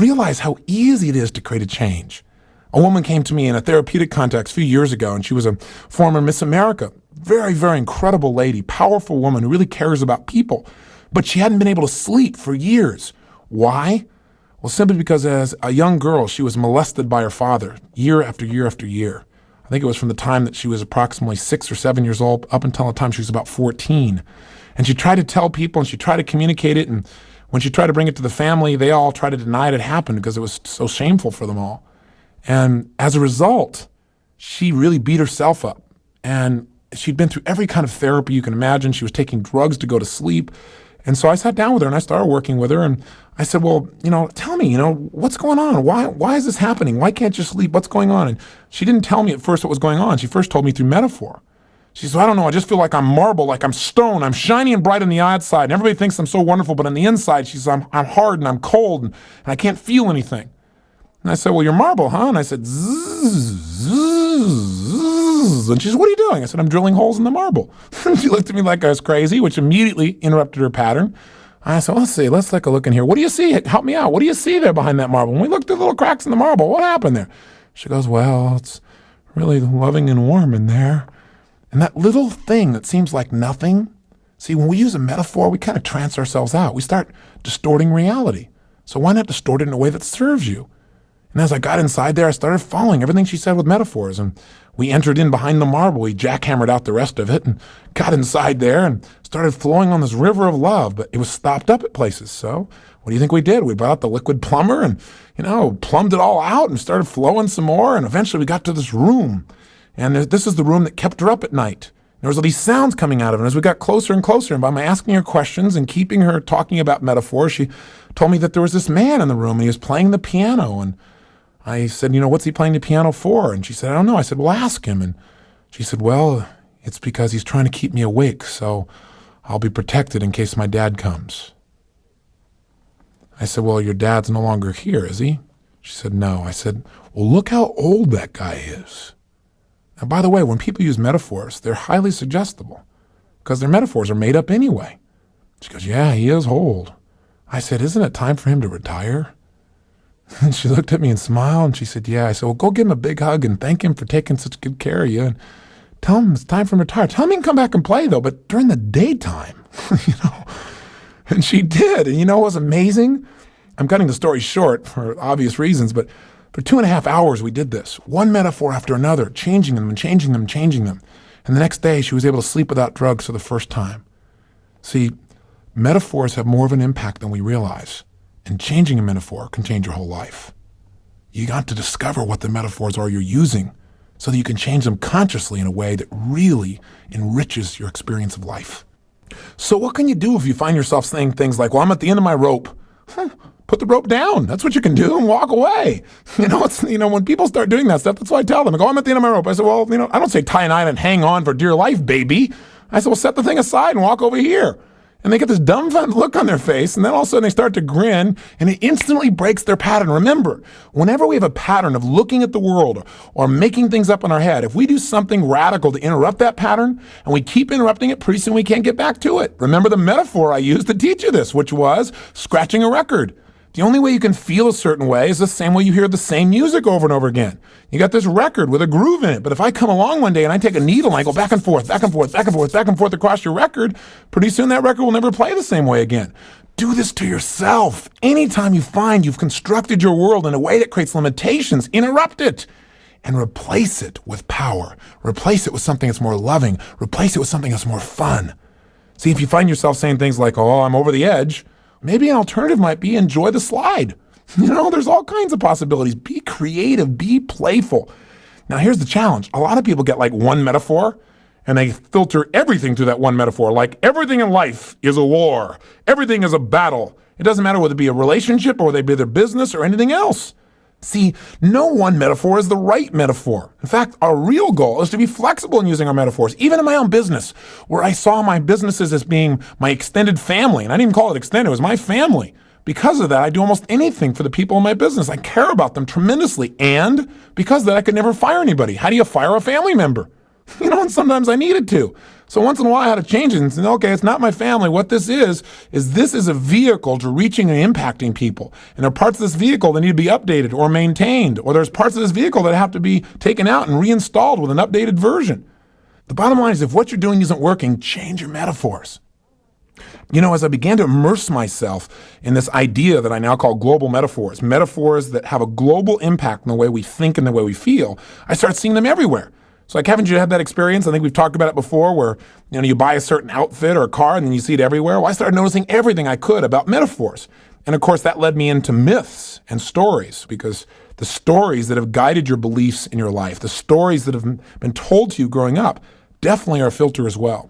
realize how easy it is to create a change. A woman came to me in a therapeutic context a few years ago, and she was a former Miss America. Very, very incredible lady, powerful woman who really cares about people. But she hadn't been able to sleep for years. Why? Well, simply because as a young girl, she was molested by her father year after year after year. I think it was from the time that she was approximately 6 or 7 years old up until the time she was about 14. And she tried to tell people and she tried to communicate it. And when she tried to bring it to the family, they all tried to deny it had happened because it was so shameful for them all. And as a result, she really beat herself up. And she'd been through every kind of therapy you can imagine. She was taking drugs to go to sleep. And so I sat down with her and I started working with her. And I said, well, tell me, what's going on? Why is this happening? Why can't you sleep? What's going on? And she didn't tell me at first what was going on. She first told me through metaphor. She said, I don't know. I just feel like I'm marble, like I'm stone. I'm shiny and bright on the outside. And everybody thinks I'm so wonderful. But on the inside, she said, I'm hard and I'm cold and I can't feel anything. And I said, well, you're marble, huh? And I said, zzz, zzz. And she said, what are you doing? I said, I'm drilling holes in the marble. She looked at me like I was crazy, which immediately interrupted her pattern. I said, let's take a look in here. What do you see? Help me out. What do you see there behind that marble? And we looked at the little cracks in the marble. What happened there? She goes, well, it's really loving and warm in there. And that little thing that seems like nothing, see, when we use a metaphor, we kind of trance ourselves out. We start distorting reality. So why not distort it in a way that serves you? And as I got inside there, I started following everything she said with metaphors. And we entered in behind the marble. We jackhammered out the rest of it and got inside there and started flowing on this river of love. But it was stopped up at places. So what do you think we did? We brought out the liquid plumber and, plumbed it all out and started flowing some more. And eventually we got to this room. And this is the room that kept her up at night. There was all these sounds coming out of it. And as we got closer and closer, and by my asking her questions and keeping her talking about metaphors, she told me that there was this man in the room and he was playing the piano. And I said, what's he playing the piano for? And she said, I don't know. I said, well, ask him. And she said, well, it's because he's trying to keep me awake, so I'll be protected in case my dad comes. I said, well, your dad's no longer here, is he? She said, no. I said, well, look how old that guy is. And by the way, when people use metaphors, they're highly suggestible because their metaphors are made up anyway. She goes, yeah, he is old. I said, isn't it time for him to retire? And she looked at me and smiled, and she said, yeah. I said, well, go give him a big hug and thank him for taking such good care of you. And tell him it's time for him to retire. Tell him he can come back and play, though, but during the daytime, And she did. And what was amazing? I'm cutting the story short for obvious reasons, but for 2.5 hours we did this, one metaphor after another, changing them and changing them and changing them. And the next day she was able to sleep without drugs for the first time. See, metaphors have more of an impact than we realize. And changing a metaphor can change your whole life. You got to discover what the metaphors are you're using so that you can change them consciously in a way that really enriches your experience of life. So what can you do if you find yourself saying things like, well, I'm at the end of my rope? Put the rope down. That's what you can do and walk away. When people start doing that stuff, that's what I tell them. I go, I'm at the end of my rope. I said, well, I don't say tie an eye and hang on for dear life, baby. I said, well, set the thing aside and walk over here. And they get this dumbfounded look on their face, and then all of a sudden they start to grin, and it instantly breaks their pattern. Remember, whenever we have a pattern of looking at the world or making things up in our head, if we do something radical to interrupt that pattern, and we keep interrupting it, pretty soon we can't get back to it. Remember the metaphor I used to teach you this, which was scratching a record. The only way you can feel a certain way is the same way you hear the same music over and over again. You got this record with a groove in it, but if I come along one day and I take a needle and I go back and forth, back and forth, back and forth, back and forth across your record, pretty soon that record will never play the same way again. Do this to yourself. Anytime you find you've constructed your world in a way that creates limitations, interrupt it and replace it with power. Replace it with something that's more loving. Replace it with something that's more fun. See, if you find yourself saying things like, oh, I'm over the edge, maybe an alternative might be enjoy the slide. There's all kinds of possibilities. Be creative, be playful. Now, here's the challenge. A lot of people get like one metaphor and they filter everything through that one metaphor. Like everything in life is a war. Everything is a battle. It doesn't matter whether it be a relationship or whether it be their business or anything else. See, no one metaphor is the right metaphor. In fact, our real goal is to be flexible in using our metaphors, even in my own business, where I saw my businesses as being my extended family. And I didn't even call it extended, it was my family. Because of that, I do almost anything for the people in my business. I care about them tremendously. And because of that, I could never fire anybody. How do you fire a family member? And sometimes I needed to. So once in a while I had to change it and say, okay, it's not my family. What this is this is a vehicle to reaching and impacting people. And there are parts of this vehicle that need to be updated or maintained, or there's parts of this vehicle that have to be taken out and reinstalled with an updated version. The bottom line is if what you're doing isn't working, change your metaphors. As I began to immerse myself in this idea that I now call global metaphors that have a global impact on the way we think and the way we feel, I start seeing them everywhere. So like, haven't you had that experience? I think we've talked about it before where, you buy a certain outfit or a car and then you see it everywhere. Well, I started noticing everything I could about metaphors. And of course, that led me into myths and stories, because the stories that have guided your beliefs in your life, the stories that have been told to you growing up, definitely are a filter as well.